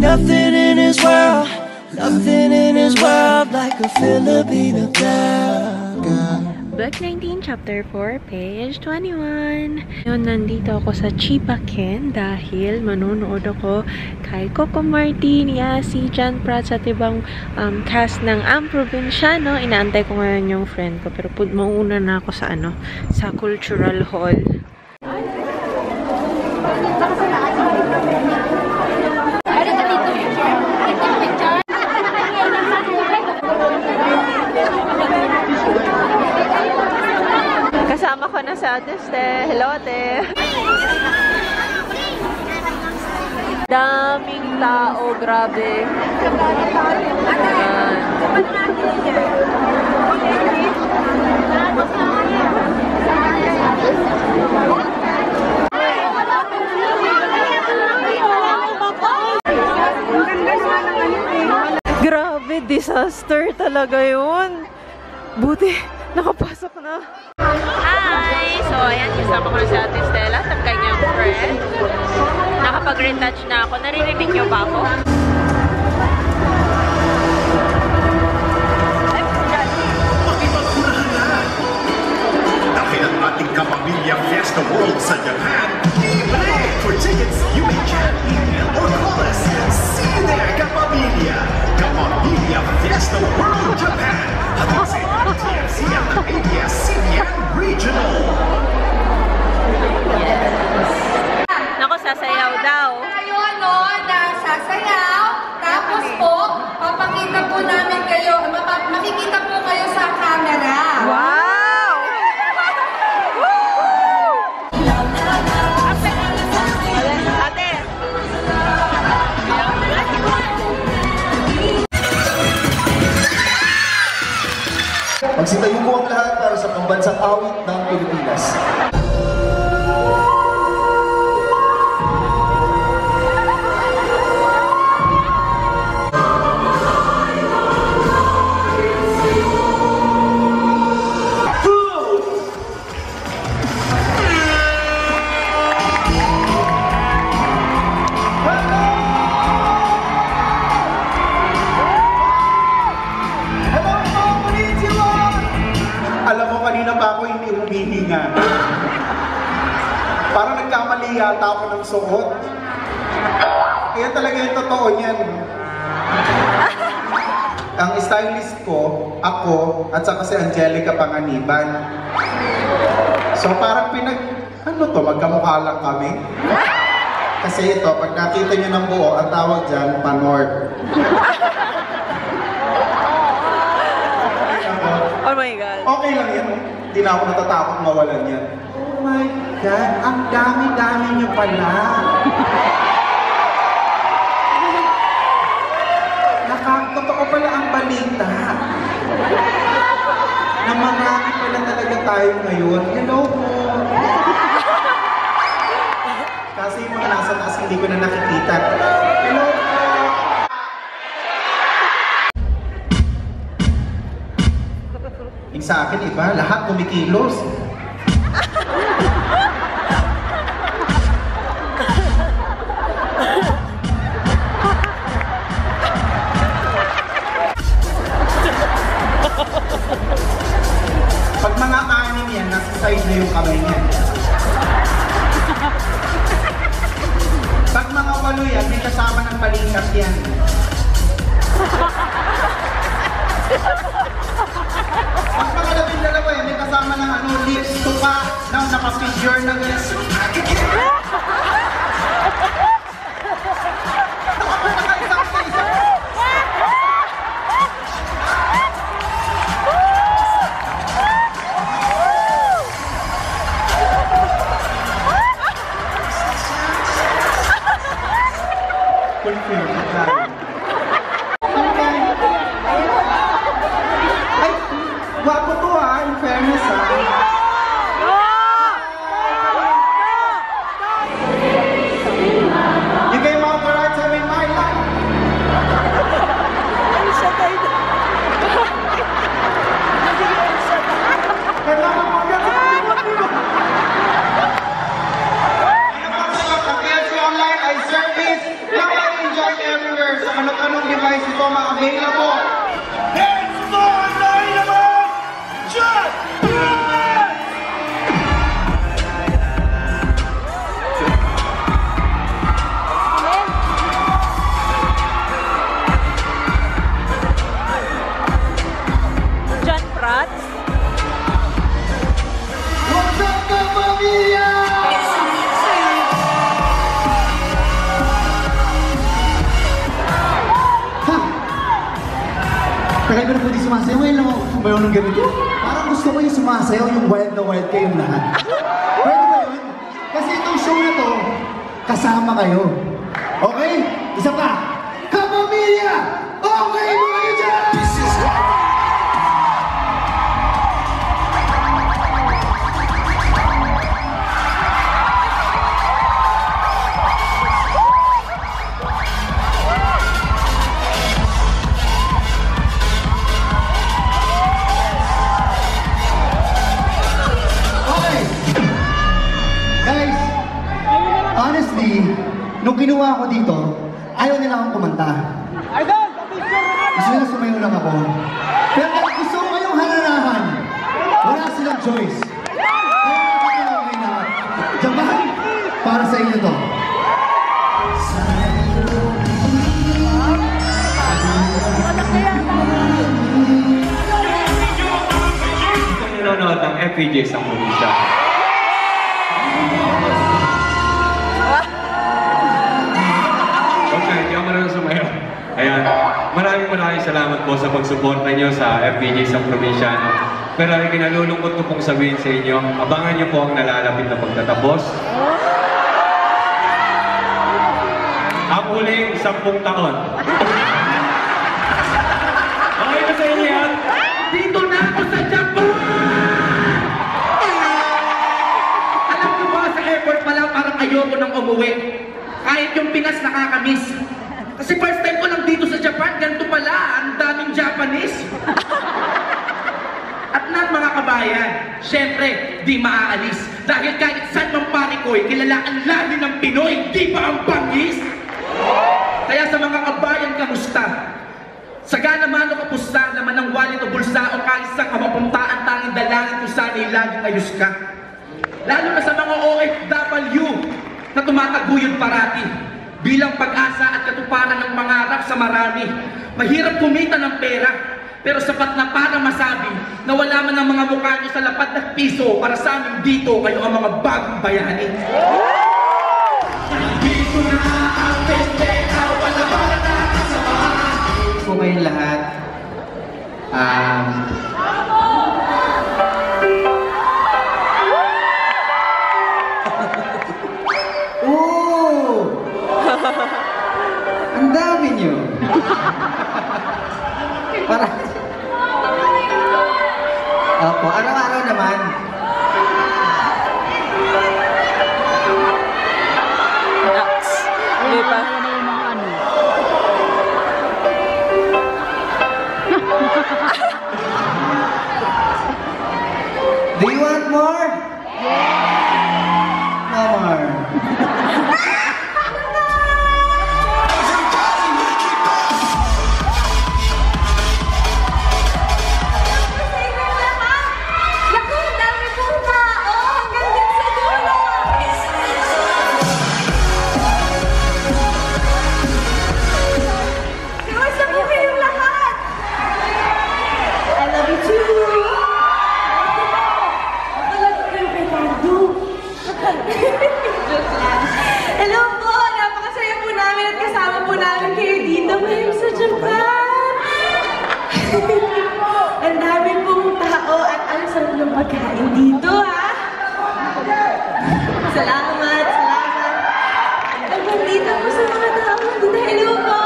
nothing in this world, nothing in this world like a Filipino girl. Black 19, Chapter 4, page 21. Ngayon, nandito ako sa Chibaken dahil manonood ako kay Coco Martin, Yasi, Jan Prats at ibang cast ng Ang Probinsyano. Inaantay ko ngayon yung friend ko pero mauna na ako sa sa Cultural Hall. Kasama ko na sa Ate Ste. Hello, Ate. Daming tao. Grabe. Grabe, disaster talaga yun. Buti, nakapasok na. Hi! So, ayan, kasama ko na si Ate Stella at ang kanyang friend. Nakapag-retouch na ako. Naririnig niyo ba ako? Dahil ang ating Kapamilya Fiesta World sa Japan, libre! For tickets, you may chat, email, or call us. See you there, Kapamilya! Kapamilya Fiesta World Japan! Hatid sa TFC at ang ABS-CBN Regional! Nako, sasayaw daw. Tayo na sasayaw, tapos po, papakita po namin kayo, makikita po kayo sa camera. Wow! Ate! Magsitayo po ang lahat para sa pambansang awit ng Pilipinas. Parang nagkamali yata ako ng suot. Kaya talaga yung totoo niyan. Ang stylist ko, ako, at saka si Angelica Panganiban. So parang magkamukha lang kami. Kasi ito, pag nakita niyo ng buo, ang tawag dyan, panord. Oh my God. Okay lang yan, Hindi na ako natatakot mawalan yan. Oh my God, ang dami-dami niyo pala. Totoo pala ang balita. Na marami pala talaga tayo ngayon. Hello po. Kasi yung mga nasa taas hindi ko na nakikita. Hello po. Yung sa akin, iba, lahat kumikilos. Pag mga anim yan, nasa side na yung kamay niya. Pag mga 8 yan, may kasama ng balikat yan. Pag mga 12 yan, may kasama ng lips, tuka, na nakapicture na gano'n. Ay, wapo to in fairness You came out the right time in my life. Online, I service, now I enjoy everywhere. anong device ito available. It's for Dynamite John Pratt! John Prats. What's up, kapamilya? Tagal ko na po di sumasayaw. Ngayon lang ako sumayaw ng ganito. Parang gusto ko yung sumasayaw, yung wild na wild kayong lahat. Pwede ba yun? Kasi itong show na to, kasama kayo. Okay? Isa pa. Kapamilya! Okay mo kayo dyan! Guys, honestly, nung kinuha ko dito, ayaw nila akong kumanta. Gusto nila sumayo lang ako. Pero kahit gusto ko kayong hananahan, wala silang choice. Kaya nakakatawa kayo lahat. Japan, para sa inyo to. Nanonood ng FPJ sa probinsya. Okay, hindi ako marunong sumayaw. Ayan, maraming salamat po sa pagsuporta niyo sa FPJ sa probinsyano. Pero ang kinalulungkot ko pong sabihin sa inyo, abangan niyo po ang nalalapit na pagtatapos. Ang huling 10 taon. Okay na sa inyo yan? Dito na ako sa Japan! Alam niyo ba, sa airport pa lang parang ayoko nang umuwi. Kahit yung Pinas nakakamiss. Kasi first time ko lang dito sa Japan, ganito pala, ang daming Japanese. At na mga kabayan, syempre, di maaalis. Dahil kahit saan mang pari ko'y kilala ang lahi ng Pinoy, di ba ang bangis? Kaya sa mga kabayan, kamusta? Sagana man o kapusta, laman ng wallet o bulsa o kahit saan ka mapunta ang tanging dalangin kung sana'y laging ayos ka. Lalo na sa mga OFW na tumataguyod parati bilang pag-asa at katuparan ng mangarap sa marami. Mahirap kumita ng pera, pero sapat na para masabi na wala man ang mga mukha nyo sa lapad ng piso para sa amin dito, kayo ang mga bagong bayani. Dito na ang festeja, wala para na kasamahan. Po kayong lahat. Ang dami nyo. Para... Opo, araw-araw naman. Hindi pa. Do you want more? No more. Naku, ang dami pong tao! Hanggang din sa dulo! Kamusta po kayong lahat? I love you too! Hello po! Napakasaya po namin at kasama po namin kayo dito ngayon sa Japan! Ang dami pong tao at ang sarap ng pagkain dito, ha? Salamat! Salamat! Hanggang dito po sa mga tao dito. Hello po!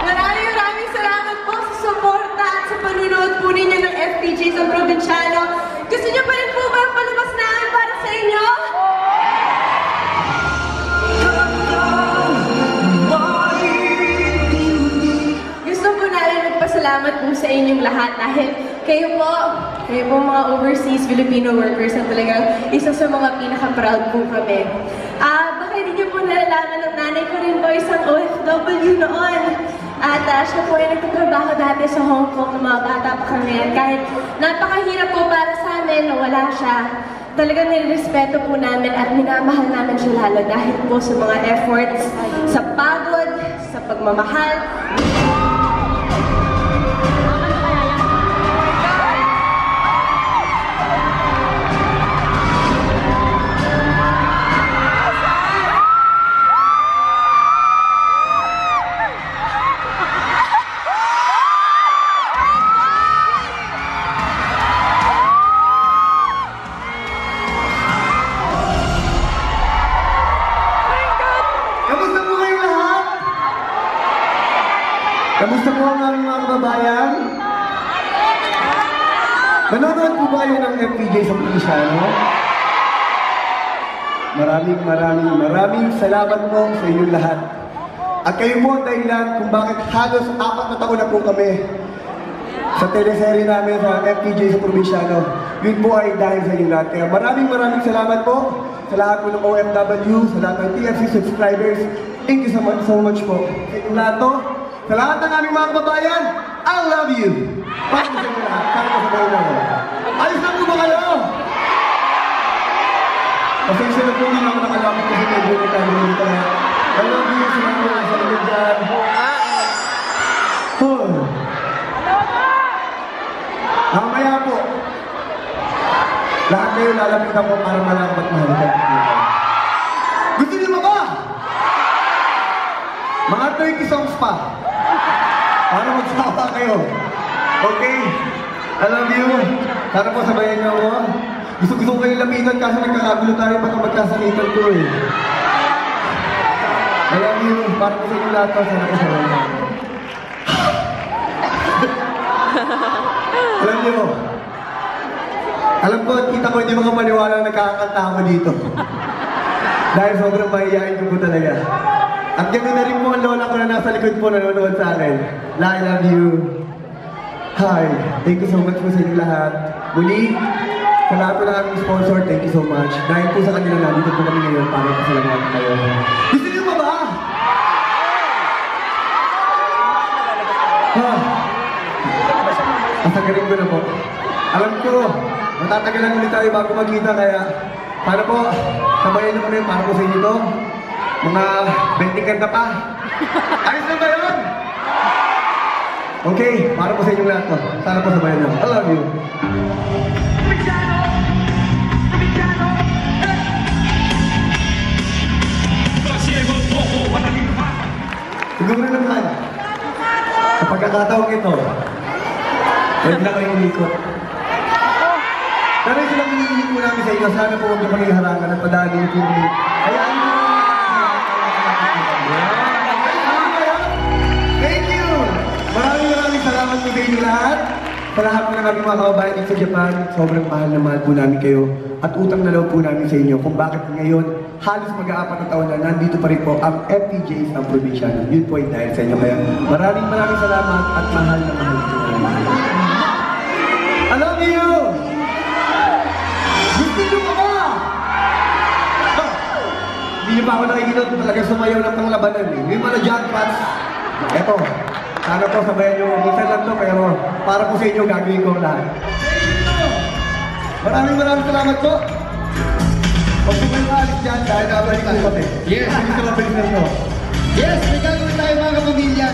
Maraming salamat po sa suporta at sa panunood po ninyo ng FPJ sa Provinciano. Gusto niyo pa rin po ba ang palabas namin para sa inyo? Gusto po namin magpasalamat po sa inyong lahat dahil kayo po kayo po mga overseas Filipino workers na talagang isa sa mga pinaka-proud po kami. Baka hindi niyo po nalalaman ng nanay ko rin po isang OFW noon. At siya po ay nagtatrabaho dati sa Hong Kong ng mga bata pa kami. Kahit napakahirap po para sa amin na wala siya, talagang nirespeto po namin at minamahal namin siya lalo dahil po sa mga efforts, sa pagod, sa pagmamahal. Kamusta po kayo lahat? Kamusta po ang aming mga kababayan? Nanonood po ba kayo ng FPJ sa Provinciano? Maraming salamat po sa inyong lahat. At kayo mo ang dahilan kung bakit halos 4 na taon na po kami sa teleserye namin sa FPJ sa Provinciano. Yun po ay dahil sa inyong lahat. Kaya maraming salamat po sa lahat po ng OFW, sa lahat ng TFC subscribers. Thank you so much po. Sa inyong lahat to, sa lahat ng aming mga kababayan, I love you! Para po sa inyo lahat, para po sa bayan namin. Alis na po ba kayo? Pasensya na po, hindi na ako nakalapit kasi medyo na tayo dito. I love you sa mga sa inyo dyan. Mamaya po, lahat kayo lalapitan ko para malaman at mahalikan. Gusto niyo ba? Mga 30 songs pa. Para magsawa kayo. Okay? I love you. Sana po sabayan niyo ako. Gusto ko kayo lapitan kasi nagkakagulo tayo baka magkasalitan ko eh. I love you. Para po sa inyo lahat to. Sana po sabayan niyo ako. Alam niyo, alam ko, kita ko hindi mga maniwala na nakakanta ako dito. Dahil sobrang mahihayin ko po talaga. At gabi na rin po ang lola ko na nasa likod po nanonood sa akin. La, I love you. Hi, thank you so much po sa inyo lahat. Muli, sa lahat po ng aming sponsor, thank you so much. Dahil po sa kanila nandito po kami ngayon para pasalamatan kayo. Gusto niyo ba? Masagarin ko na po. Alam ko, matatagalan ulit tayo bago magkita kaya para po, sabayan niyo kami para po sa inyo to. Mga 20 kanta pa. Ayos na ba yun? Okay, para po sa inyong lahat to. Sana po sabayan niyo. I love you. Siguro naman, sa pagkakataong ito, huwag na kayong umikot. Pero ito lang hinihingi po namin sa inyo. Sana po huwag na kami harangan at padaanin niyo po kami. Hayaan niyo. Thank you! Maraming salamat po sa inyo lahat. Sa lahat po ng aming mga kababayan dito sa Japan, sobrang mahal na mahal po namin kayo. At utang na loob po namin sa inyo kung bakit ngayon, halos mag-4 na taon na nandito pa rin po ang FPJ sa Provinciano. Yun po ay dahil sa inyo. Kaya maraming salamat at mahal na mahal po namin. I love you! Gusto nyo ba ba? Hindi nyo pa ako nakikita talagang sumayaw ng panglabanan eh. May mga jackpots. Eto, sana po sabayan nyo. Minsan lang to, pero para po sa inyo gagawin ko lahat. Maraming salamat po. Huwag po kayo alis dyan dahil nabalik ko kami. Yes! Hindi ko mabilis na ito. Yes! May gagawin tayo mga kapamilya.